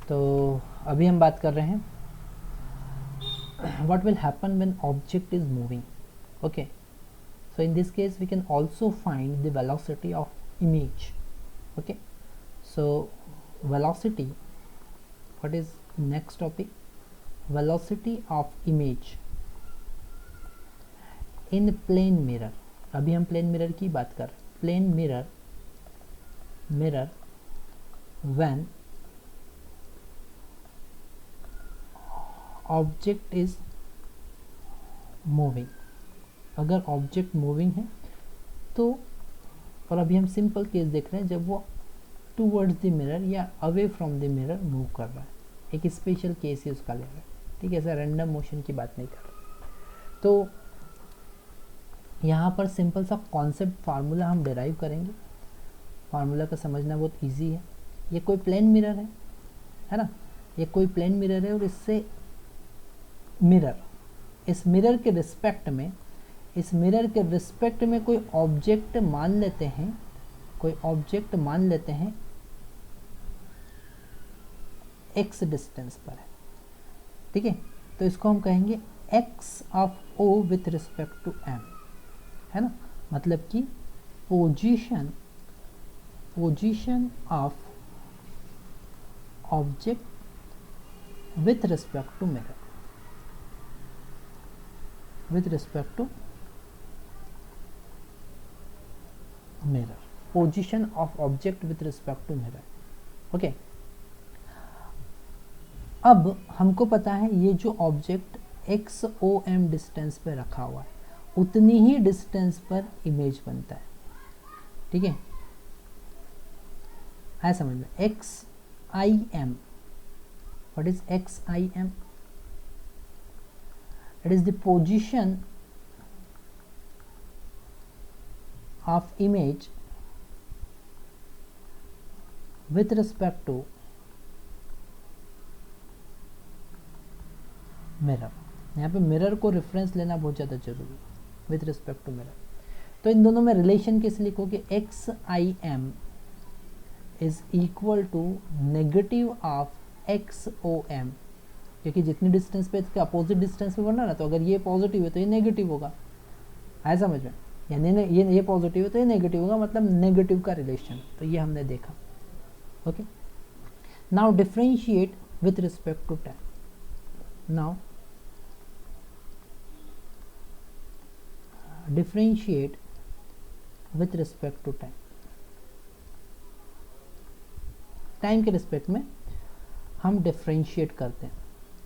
तो अभी हम बात कर रहे हैं what will happen when object is moving. Okay, so in this case we can also find the velocity of image. Okay, so velocity, what is next topic? Velocity of image in plane mirror. अभी हम plane mirror की बात कर रहे हैं. Plane mirror when object is moving. अगर object moving है तो, और अभी हम सिंपल केस देख रहे हैं जब वो टूवर्ड्स द मिरर या away from the mirror move कर रहा है. एक स्पेशल केस ही उसका ले रहा है. ठीक है, ऐसा रैंडम मोशन की बात नहीं कर रहे. तो यहाँ पर सिंपल सा कॉन्सेप्ट फार्मूला हम डिराइव करेंगे. फार्मूला का समझना बहुत इजी है. ये कोई प्लेन मिरर है ना, ये कोई प्लेन मिरर है और इससे मिरर, इस मिरर के रिस्पेक्ट में, इस मिरर के रिस्पेक्ट में कोई ऑब्जेक्ट मान लेते हैं, कोई ऑब्जेक्ट मान लेते हैं x डिस्टेंस पर है. ठीक है, तो इसको हम कहेंगे x of o with respect to m, है ना. मतलब कि position of object with respect to mirror, with respect to mirror, position of object with respect to mirror. okay, अब हमको पता है ये जो ऑब्जेक्ट XOM डिस्टेंस पे रखा हुआ है उतनी ही डिस्टेंस पर इमेज बनता है. ठीक है, है समझ में. XIM, what is XIM? It is the position of image with respect to mirror. यहाँ पे मिरर को रेफरेंस लेना बहुत ज़्यादा जरूरी है. With respect to mirror. तो इन दोनों में रिलेशन कैसे लिखोगे? XIM is equal to negative of XOM, क्योंकि जितनी डिस्टेंस पे इसके अपोजिट डिस्टेंस पे बढ़ना ना, तो अगर ये पॉजिटिव है तो ये नेगेटिव होगा. है समझ में? यानी ये पॉजिटिव है तो ये नेगेटिव होगा, मतलब नेगेटिव का रिलेशन. तो ये हमने देखा. Okay, now differentiate with respect to time. Now differentiate with respect to time. Time के रिस्पेक्ट में हम डिफरेंशिएट करते हैं.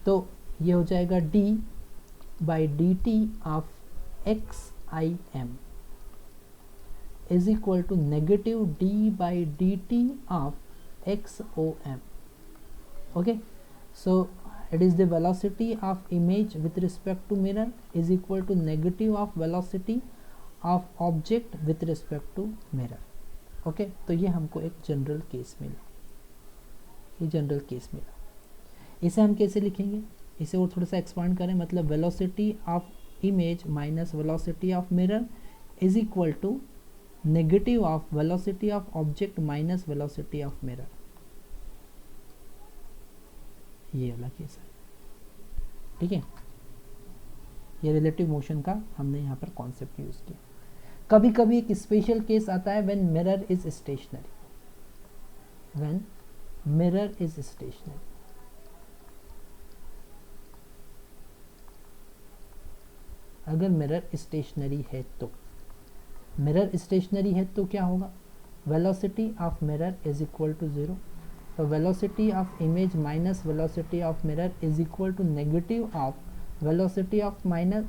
तो ये हो जाएगा d by d t of XIM is equal to negative d by d t of XOM. Okay, so it is the velocity of image with respect to mirror is equal to negative of velocity of object with respect to mirror. Okay, तो ये हमको एक general case मिला. ये general case मिला. इसे हम कैसे लिखेंगे? इसे और थोड़ा सा एक्सपांड करें. मतलब velocity of image minus velocity of mirror is equal to negative of velocity of object minus velocity of mirror. ये वाला केस है. ठीक है, ये रिलेटिव मोशन का हमने यहाँ पर कॉन्सेप्ट यूज किया. कभी कभी एक स्पेशल केस आता है when mirror is stationary. When mirror is stationary, अगर मिरर स्टेशनरी है तो, मिरर स्टेशनरी है तो क्या होगा? Velocity of mirror is equal to 0. तो velocity of image minus velocity of mirror is equal to negative of velocity of minus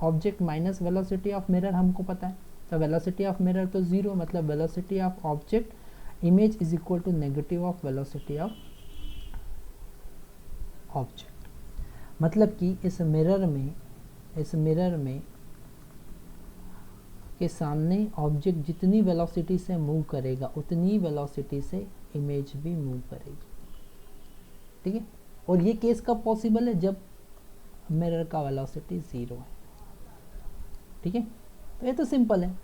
object minus velocity of mirror हमको पता है. तो वेलोसिटी ऑफ मिरर तो 0, मतलब velocity of object image is equal to negative of velocity of object. मतलब कि इस mirror में के सामने ऑब्जेक्ट जितनी वेलोसिटी से मूव करेगा उतनी वेलोसिटी से इमेज भी मूव करेगी. ठीक है, और ये केस कब पॉसिबल है? जब मिरर का वेलोसिटी 0 है. ठीक है, तो ये तो सिंपल है.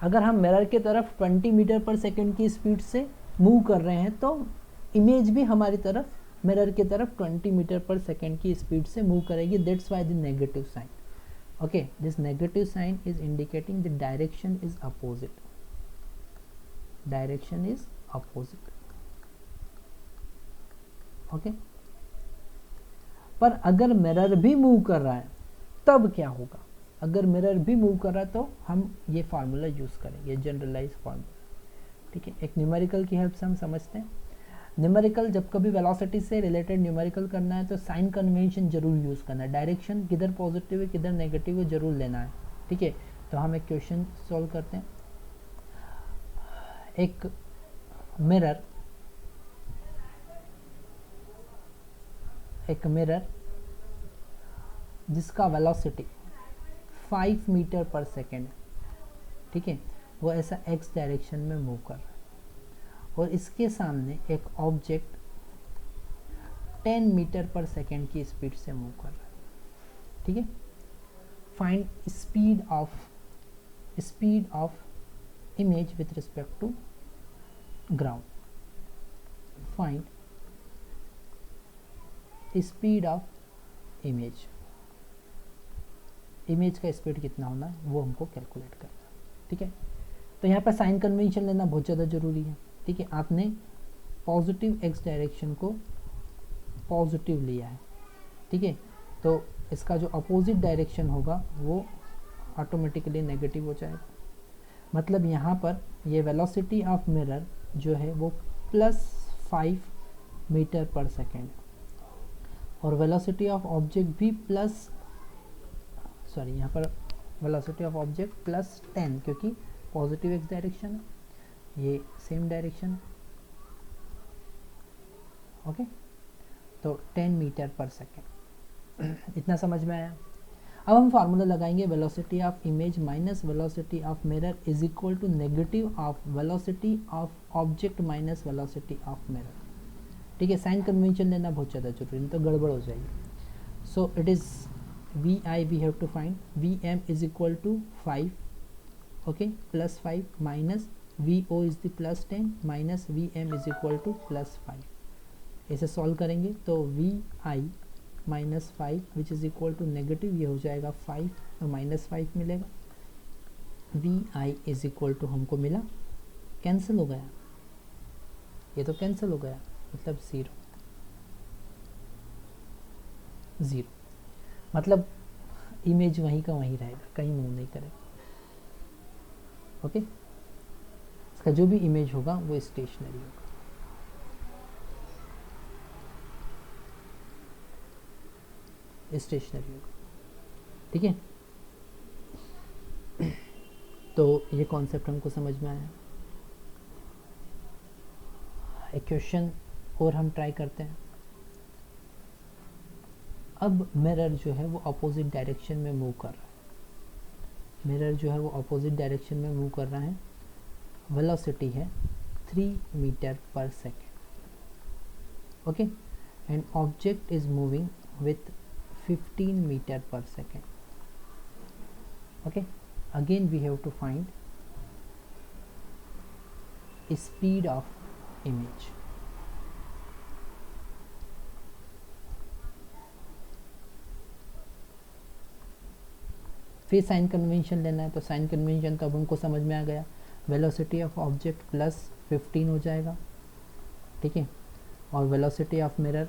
अगर हम मिरर के तरफ 20 मीटर पर सेकंड की स्पीड से मूव कर रहे हैं तो इमेज भी हमारी तरफ मिरर की तरफ 20 मीटर पर सेकेंड की स्पीड से मूव करेगी, that's why the negative sign. Okay, this negative sign is indicating the direction is opposite. Direction is opposite. Okay, पर अगर मिरर भी मूव कर रहा है तब क्या होगा? अगर मिरर भी मूव कर रहा है तो हम ये फार्मूला यूज करेंगे, जनरलाइज फार्मूला. ठीक है, एक न्यूमेरिकल की हेल्प से हम समझते हैं. न्यूमेरिकल, जब कभी वेलोसिटी से रिलेटेड न्यूमेरिकल करना है तो साइन कन्वेंशन जरूर यूज करना है. डायरेक्शन किधर पॉजिटिव है किधर नेगेटिव है जरूर लेना है. ठीक है, तो हम एक क्वेश्चन सॉल्व करते हैं. एक मिरर जिसका वेलोसिटी 5 मीटर पर सेकेंड है. ठीक है, वो ऐसा एक्स डायरेक्शन में मूव कर रहा है और इसके सामने एक ऑब्जेक्ट 10 मीटर पर सेकेंड की स्पीड से मूव कर रहा है. ठीक है, find speed of image with respect to ground. Find speed of image का स्पीड कितना होना है वो हमको कैलकुलेट करना है. ठीक है, तो यहाँ पर साइन कन्वेंशन लेना बहुत ज़्यादा जरूरी है. ठीक है, आपने पॉजिटिव एक्स डायरेक्शन को पॉजिटिव लिया है. ठीक है, तो इसका जो अपोजिट डायरेक्शन होगा वो ऑटोमेटिकली नेगेटिव हो जाएगा. मतलब यहाँ पर ये वेलोसिटी ऑफ मिरर जो है वो +5 मीटर पर सेकेंड और वेलोसिटी ऑफ ऑब्जेक्ट भी यहाँ पर वेलोसिटी ऑफ ऑब्जेक्ट +10 क्योंकि पॉजिटिव एक्स डायरेक्शन है, ये सेम डायरेक्शन है. ओके, तो 10 मीटर पर सेकेंड. इतना समझ में आया. अब हम फार्मूला लगाएंगे velocity of image minus velocity of mirror is equal to negative of velocity of object minus velocity of mirror. ठीक है, साइन कन्वेंशन लेना बहुत ज़्यादा जरूरी, नहीं तो गड़बड़ हो जाएगी. So it is VI we have to find. VM is equal to 5, okay, +5 minus VO is the +10 minus VM is equal to +5. ऐसे सॉल्व करेंगे तो VI minus 5 which is equal to negative, ये हो जाएगा 5 तो -5 मिलेगा. VI is equal to हमको मिला, कैंसिल हो गया, ये तो कैंसिल हो गया मतलब 0. मतलब इमेज वहीं का वहीं रहेगा, कहीं मूव नहीं करेगा. ओके, इसका जो भी इमेज होगा वो स्टेशनरी होगा. ठीक है, तो ये कॉन्सेप्ट हमको समझ में आया. एक क्वेश्चन और हम ट्राई करते हैं. अब मिरर जो है वो अपोजिट डायरेक्शन में मूव कर रहा है. वेलोसिटी है 3 मीटर पर second. Okay, and object is moving with 15 metre पर second. Okay, again we have to find speed of image. फिर साइन कन्वेंशन लेना है, तो साइन कन्वेंशन तो अब हमको समझ में आ गया. वेलोसिटी ऑफ ऑब्जेक्ट +15 हो जाएगा. ठीक है, और वेलोसिटी ऑफ मिरर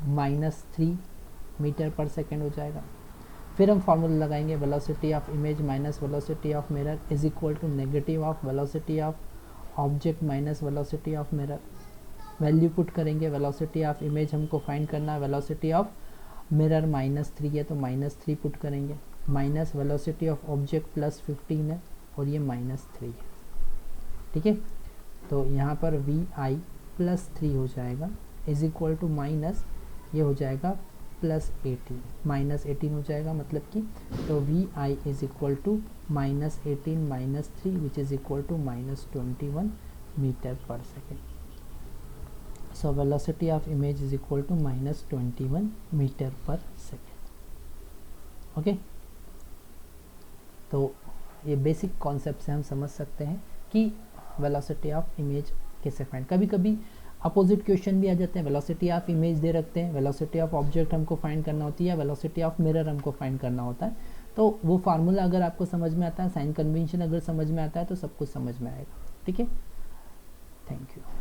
-3 मीटर पर सेकेंड हो जाएगा. फिर हम फार्मूला लगाएंगे velocity of image minus velocity of mirror is equal to negative of velocity of object minus velocity of mirror. Value put करेंगे. वेलोसिटी ऑफ इमेज हमको फाइंड करना है, वेलोसिटी ऑफ मिरर -3 है तो -3 पुट करेंगे, माइनस वेलोसिटी ऑफ ऑब्जेक्ट +15 है और ये -3 है. ठीक है, तो यहाँ पर VI +3 हो जाएगा इज इक्वल टू माइनस, ये हो जाएगा +18, -18 हो जाएगा. मतलब कि तो VI is equal to -18 -3 which is equal to -21 metre पर second. So velocity of image is equal to -21 metre पर सेकेंड. ओके, तो ये बेसिक कॉन्सेप्ट से हम समझ सकते हैं कि वेलोसिटी ऑफ इमेज कैसे फाइंड. कभी कभी अपोजिट क्वेश्चन भी आ जाते हैं, वेलोसिटी ऑफ इमेज दे रखते हैं, वेलोसिटी ऑफ ऑब्जेक्ट हमको फाइंड करना होती है, या वेलोसिटी ऑफ मिरर हमको फाइंड करना होता है। तो वो फार्मूला अगर आपको समझ में आता है, साइन कन्वेंशन अगर समझ में आता है, तो सब कुछ समझ में आएगा। ठीक है, थैंक यू।